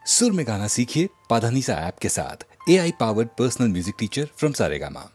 सुर में गाना सीखिए पाधानीसा ऐप के साथ। AI powered personal music teacher from Saregama.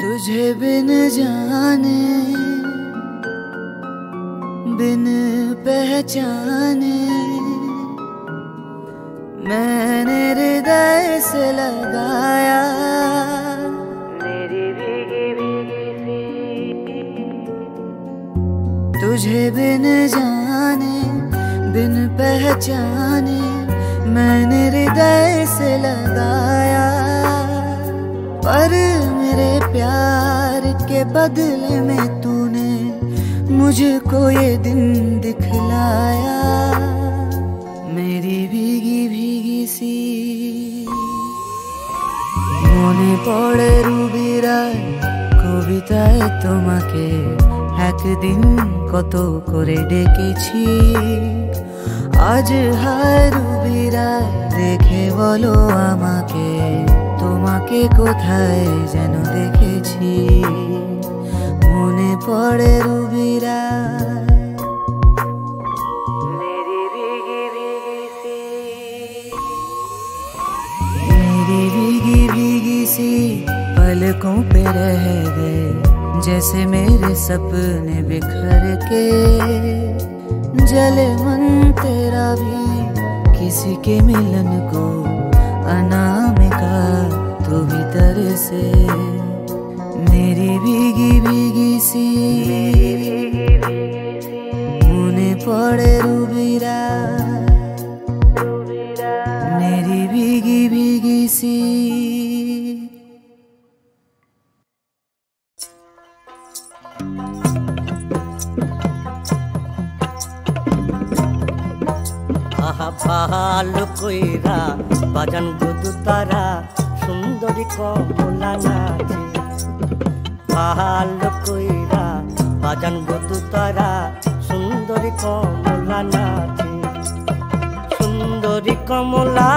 तुझे बिन जाने बिन पहचाने मैंने हृदय से लगाया मेरी भीगी भीगी सी। तुझे बिन जाने बिन पहचाने मैंने हृदय से लगाया, पर मेरे प्यार के बदले में तूने मुझको ये दिन दिखलाया। मेरी भीगी भीगी सी মনে পড়ে রুবিরায় কবিতায় তোমাকে একদিন কত করে ডেকেছি, আজ হায় রুবিরায় দেখে বলো আমাকে, তোমাকে কোথায় যেন দেখেছি, মনে পড়ে রুবিরায়। मेरी भीगी भीगी सी पलकों पे रह गए, जैसे मेरे सपने बिखर के, जले मन तेरा भी किसी के मिलन को, अनामिका तू भीतर से। मेरी भीगी भीगी सी मने पड़े रूबिराय, मेरी भीगी भीगी सी। ভালো কইরা বাজান গদু তারা সুন্দরী কমলা নাচে, ভালো কইরা বাজান গদু তারা সুন্দরী কমলা নাচে, সুন্দরী কমলা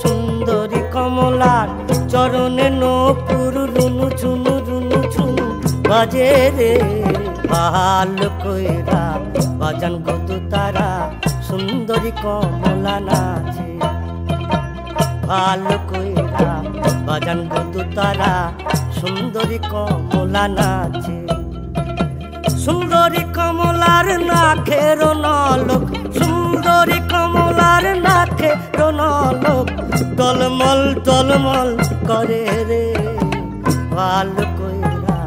সুন্দরী কমলা চরণে নপুর রুনু ঝুনু রুনু ঝুনু বাজে রে, ভালো কইরা বাজান গদু তারা সুন্দরী কমলা নাচে, ভালো কইরা বাজান গদু তারা সুন্দরী কমলা নাচে, সুন্দরী কমলার নাখের নলক, সুন্দরী কমলার নাখের নলক টলমল টলমল করে রে, ভালো কইরা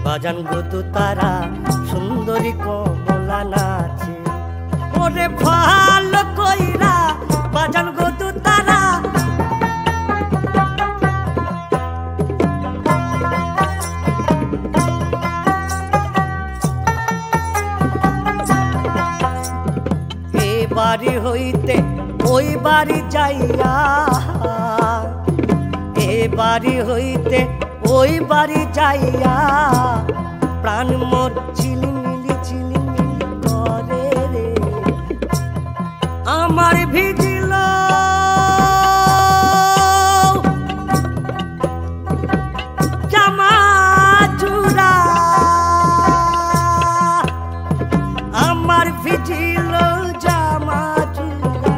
বাজান গদু তারা সুন্দরী কমলা নাচে, ওরে ভালো কইরা বাজান গদু তারা এ বাড়ি হইতে ওই বাড়ি যাইয়া, এ বাড়ি হইতে ওই বাড়ি যাইয়া, প্রাণ মোর ঝিলিমিলি ঝিলিমিলি করে রে, আমার ভিজিল জামা চূড়া, আমার ভিজিল জামা চূড়া,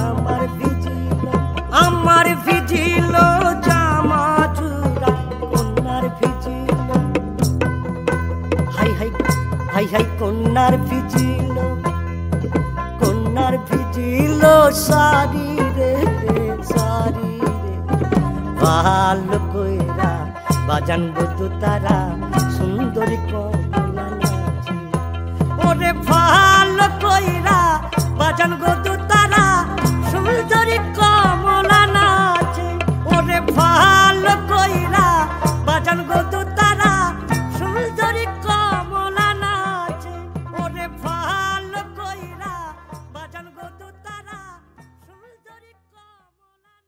আমার ভিজিল, আমার ভিজিল জামা চূড়া, কন্যার vigil, high high high high কন্যার ভিজিল, কন্যার ভিজিল সারি রে সারি রে, ভালো কইরা বাজান গদু তারা সুন্দরী কমলা নাচে, ওরে ভালো কইরা বাজান গদু তারা সুন্দরী কমলা নাচে, ওরে ভালো কইরা বাজান গদু তারা সুন্দরী কমলা নাচে, ওরে ভালো কইরা বাজান গদু তারা সুন্দরী কমলা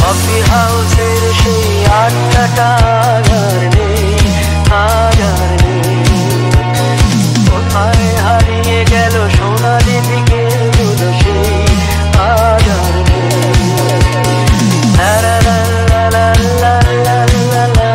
কফি হাউসের সেই আড্ডাটা আর নেই, আর নেই, কোথায় হারিয়ে গেল সোনালি দিকের সেই আর নেই, লা লা লা লা লা লা লা লা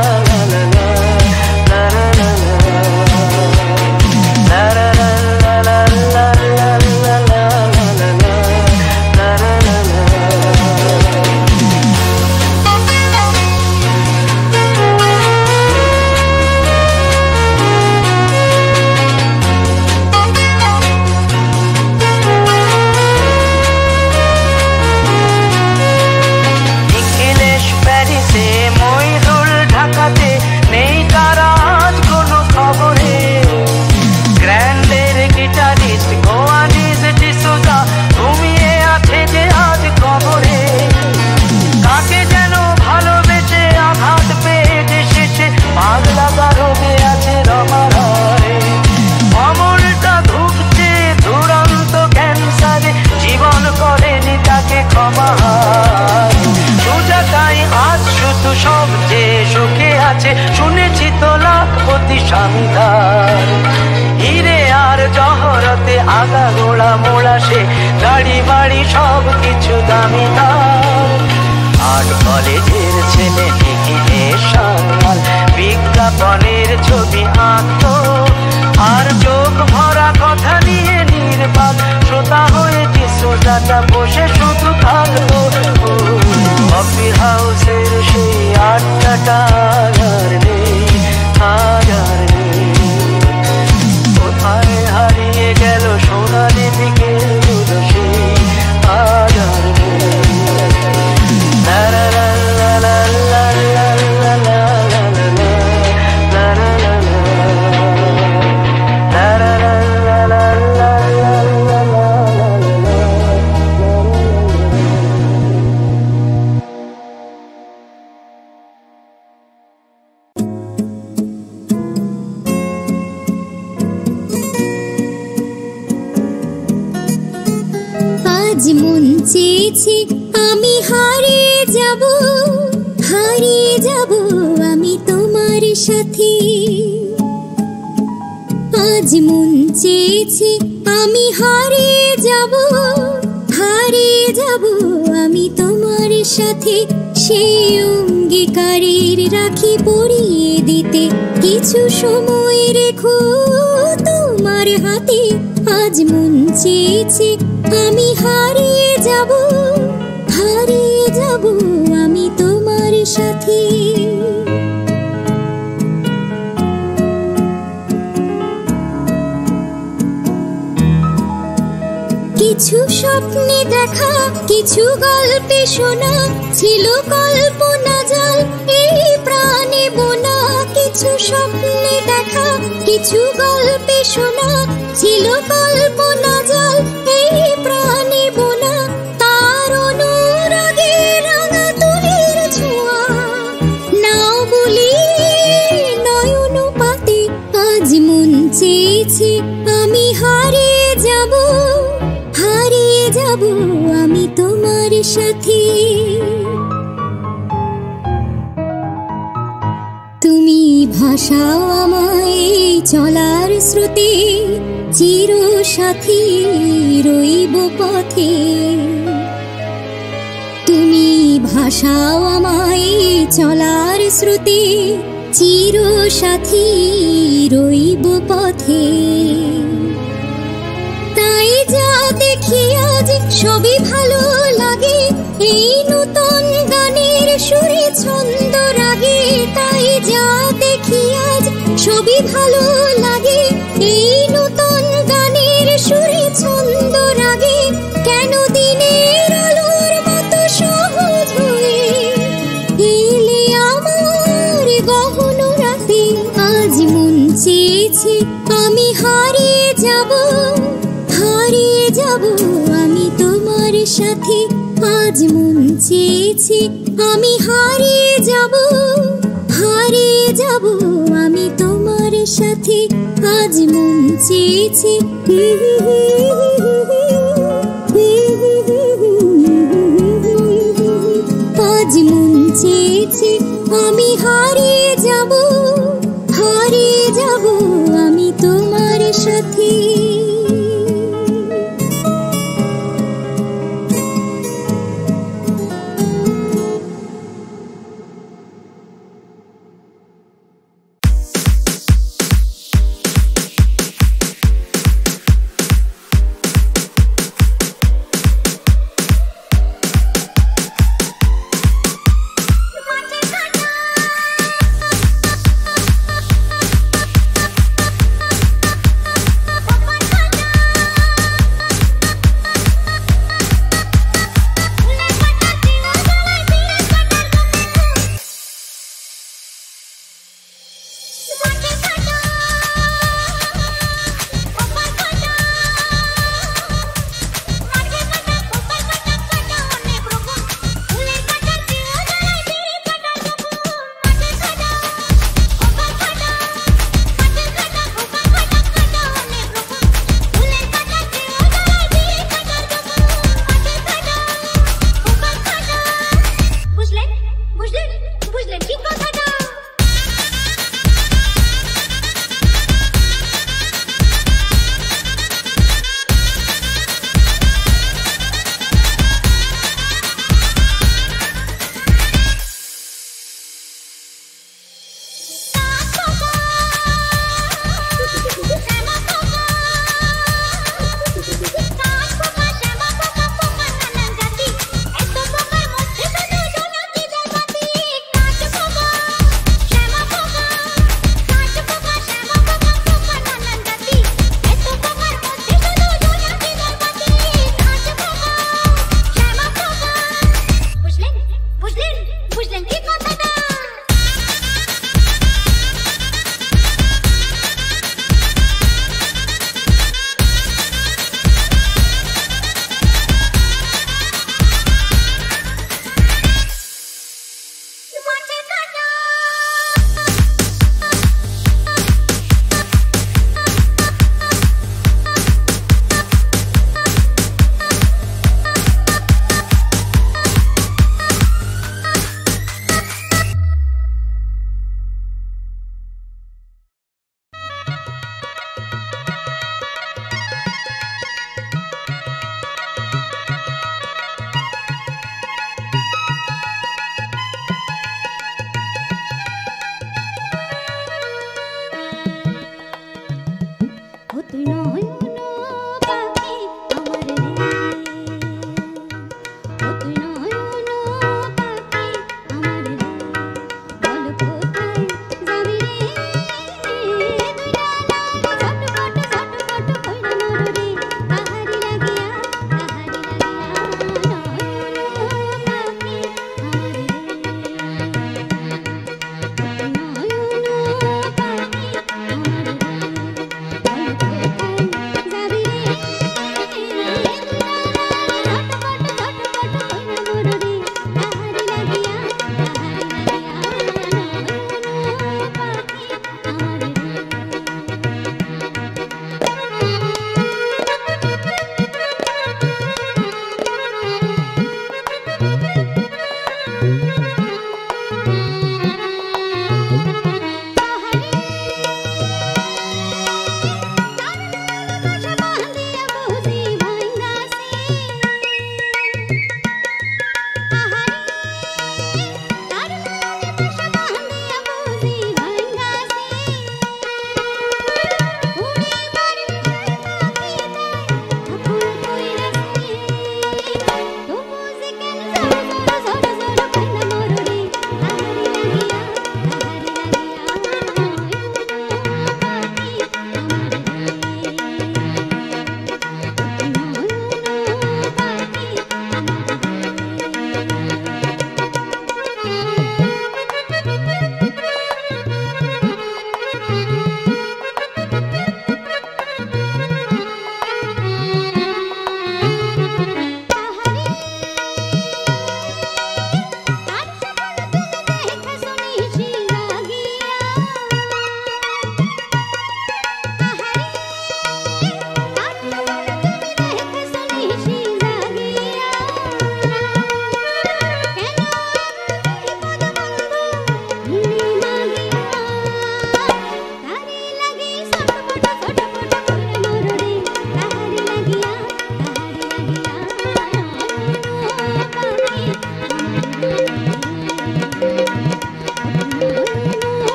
স্বামীদার। হিরে আর জহরতে আগা গোড়া মোড়া সে গাড়ি বাড়ি সব কিছু দামিদার। আর্ট কলেজের ছেলে টিকিটে সামাল, বিজ্ঞাপনের ছবি আঁকতো আর চোখ ভরা কথা নিয়ে নির্বাক শ্রোতা হয়েছে সোজাটা বসে শুধু থাকতো। কফি হাউসের সেই আড্ডাটা আর নেই, আর নেই। কোথায় হারিয়ে গেল সোনালি বিকেলগুলো সেই আর নেই। লা লা লা লা লা লা লা লা লা লা লা লা লা আজ মন চেয়েছে আমি হারিয়ে যাব, হারিয়ে যাব আমি তোমার সাথে। আজ মন চেয়েছে আমি হারিয়ে যাব, হারিয়ে যাব আমি তোমার সাথে। সেই অঙ্গীকারের রাখি পরিয়ে দিতে কিছু সময় রেখো তোমার হাতে। আজ মন চেয়েছে আমি হারিয়ে যাব, হারিয়ে যাব আমি তোমার সাথে। কিছু স্বপ্নে দেখা, কিছু গল্পে শোনা, ছিল কল্পনা জাল এই প্রাণে বোনা। কিছু স্বপ্নে দেখা, কিছু গল্পে শোনা, ছিল কল্পনা জাল এই প্রাণে বোনা। তার অনুরাগে রাঙা তুলির ছোঁয়া নাও বলি নয়ন পাতে। আজ মন চেয়েছে আমি হারিয়ে যাব, হারিয়ে যাব আমি তোমার সাথে। তুমি ভাষাও আমায় চলার স্রোতে, চির সাথী রইব পথে। তুমি ভাষাও আমায় চলার স্রোতে, চির সাথী রইব পথে। তাই যা দেখি আজ সবই ভালো লাগে, এই নতুন গানের সুরে ছন্দ রাগে। তাই যা দেখি আজ সবই ভালো লাগে, এই নতুন গানের সুরে ছন্দ রাগে। কেন দিনের আলোর মতো সহজ হয়ে এলে আমার গহন রাতে। আজ মন চেয়েছে আমি হারিয়ে যাব, হারিয়ে যাব আমি তোমার সাথে। আজ মন চেয়েছে আমি হারিয়ে যাব, হারিয়ে যাব আমি তোমার সাথে। আজ মন চেয়েছে আজ মন চেয়েছে আমি হারিয়ে যাব, হারিয়ে যাব আমি তোমার সাথে।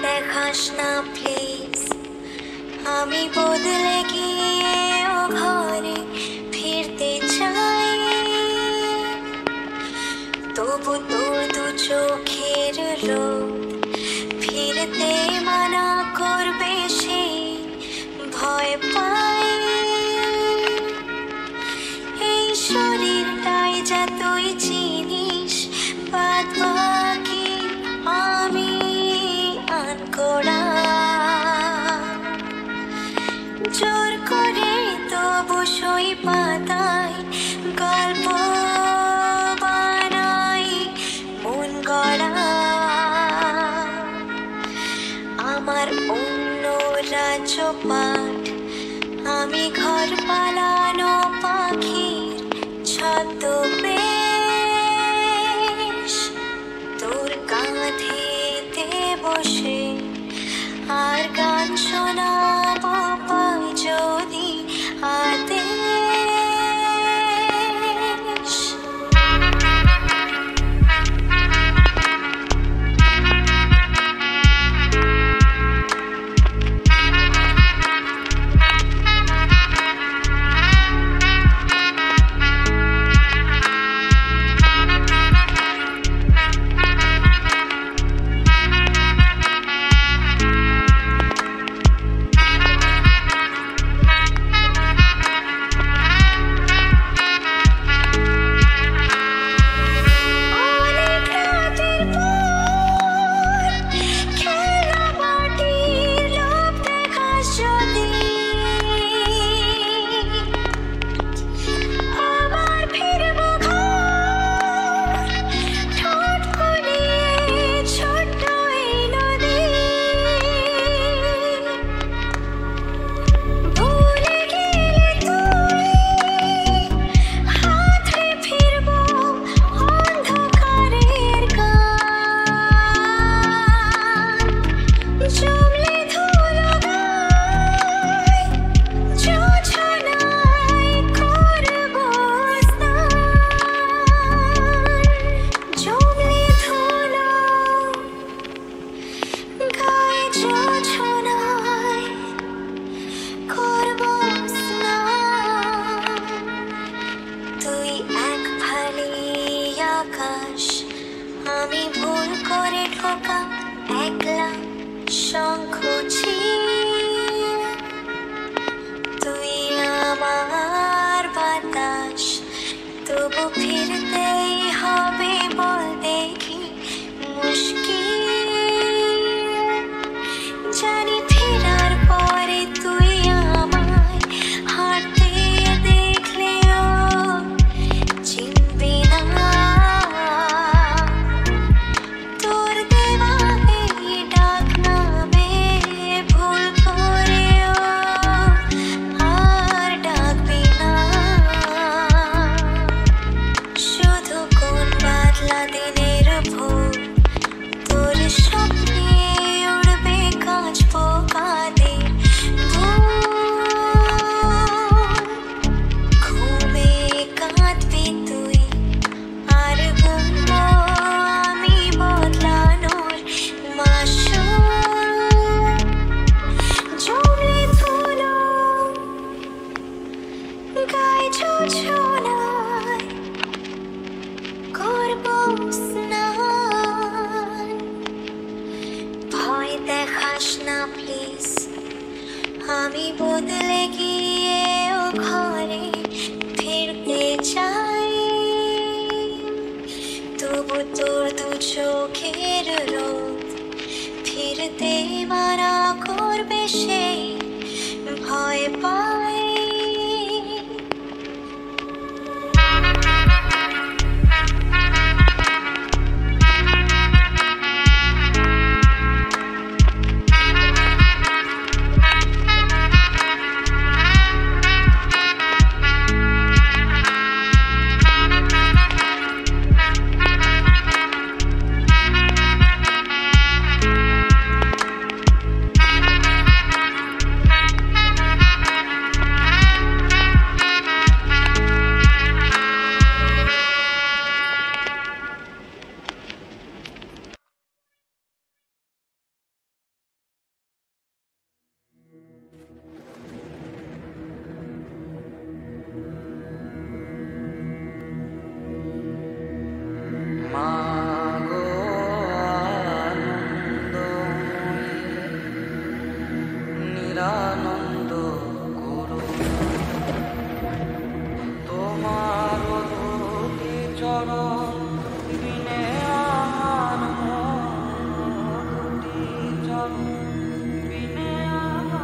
দেখাস না প্লিজ, আমি বদলে গিয়ে ও ঘরে ফিরতে চাই। তবু তোর দু চোখের রোদ ফিরতে মানা করবে সে ভয় পাই। এই শরীরটাই যা তুই চিনিস, বাদ বাকি আমি আনকোড়া। জোর করে তবু সই পাতায় গল্প বানাই মন গড়া। আমার অন্য রাজ্য পাঠ, আমি ঘর পালানো পাখির ছদ্মবেশ। তোর কাঁধেতে বসে আর গান শোনাবো পাই যদি আদেশ। শঙ্খছি তুই আমার বাতাস তবু ফিরতেই হবে বল দেখি মুশকিল জানি ফেরার পরে তুই আমায় হাঁটতে দেখলেও চিনবি না তোর দেওয়া এই ডাক নামে ভুল করেও আর ডাকবি না শুধু কোন বাদলা দিনের ভোর তোর স্বপ্নে উড়বে কাঁচ পোকাদের ঘুমে কাঁদবি তুই আর গুনব আমি বদলানোর মাসুল জমলে ধুলো গায়ে ঝোঝোনায় করব স্নান ভয় দেখাস না প্লিজ আমি বদলে গিয়েও ঘরে ফিরতে চাই তবু তোর দু চোখের রোদ ফিরতে মানা করবে সেই ভয় পাই নিরানন্দ করো তোমার দুটি চরণ বিনে আমার দুটি চরণ বিনে আমার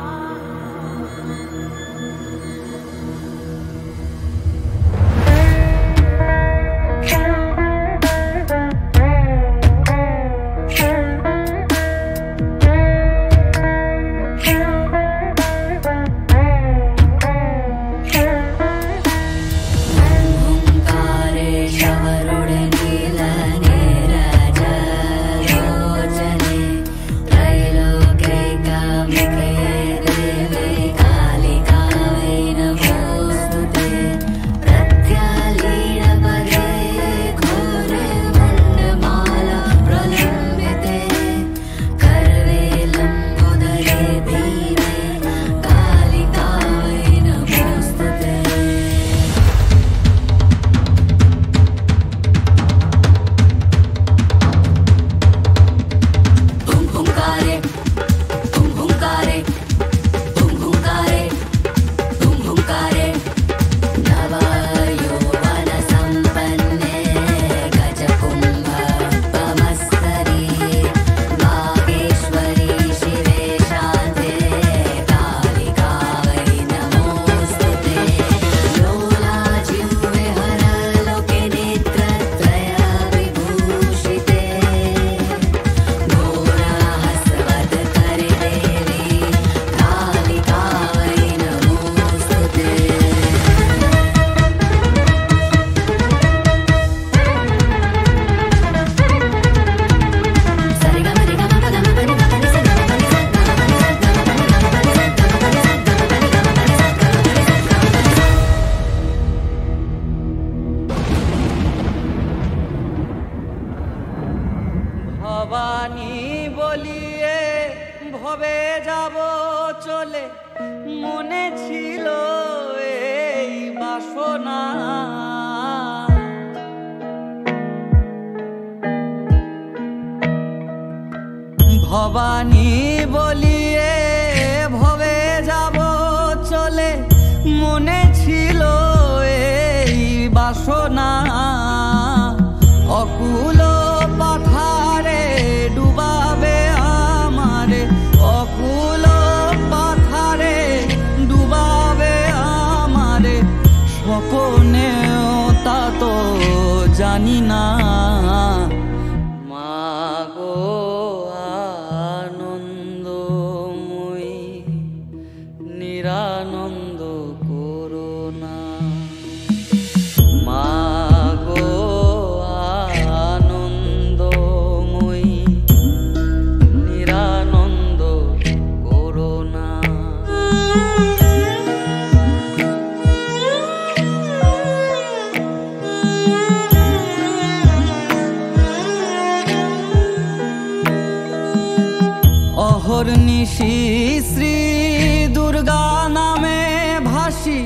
ভবানী বলিয়ে ভবে যাব চলে মনে ছিল এই বাসনা ভবানী বলিয়ে ভবে যাব চলে, মনে ছিল এই বাসনা। অকুল পাথারে ডুবাবে আমারে, অকুল পাথারে ডুবাবে আমারে, স্বপনেও তা তো জানি না। মাগো আনন্দময়ী নিরানন্দ করুণা, মাগো আনন্দময়ী নিরানন্দ করুণা। অহর্নিশি শ্রী দুর্গা নামে ভাসি,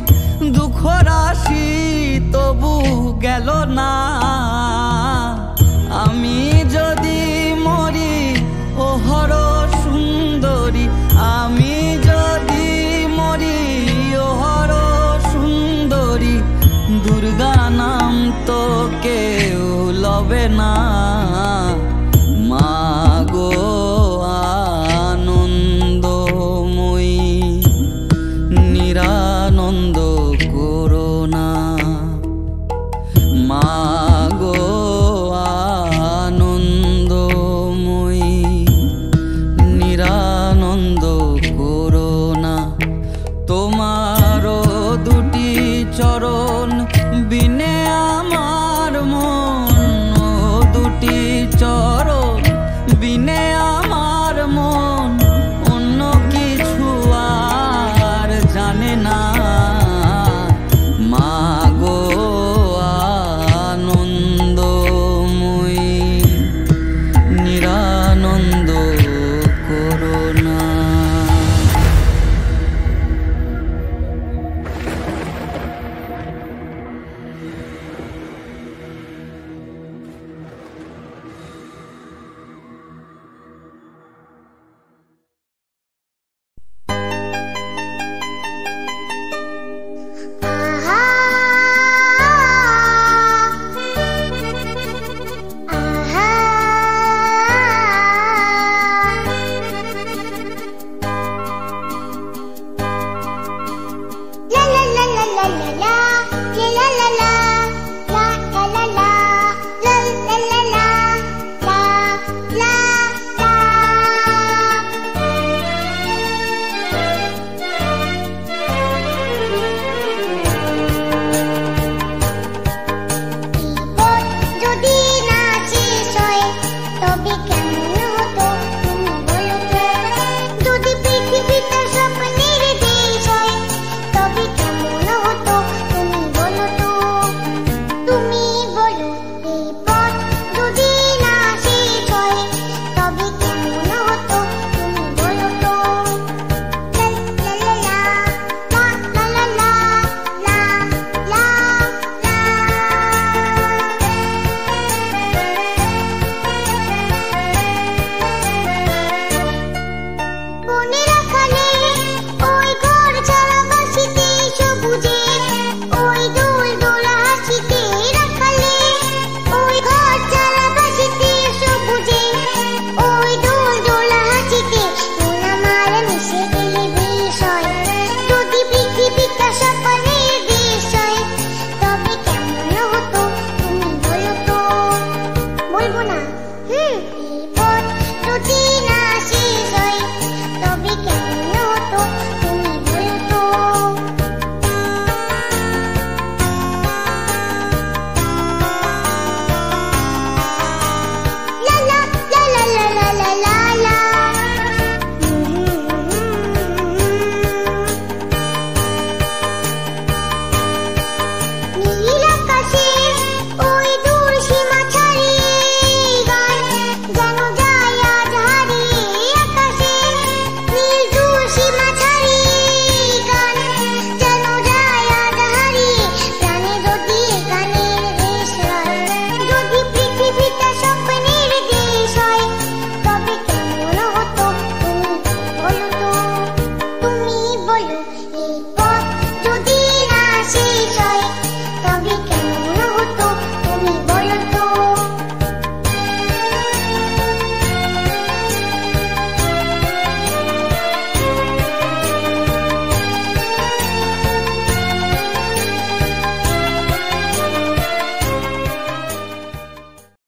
দুঃখ রাশি তবু গেল না। আমি যদি মরি ওহর সুন্দরী, আমি যদি মরি ওহর সুন্দরী, দুর্গা নাম তো কেউ লবে না।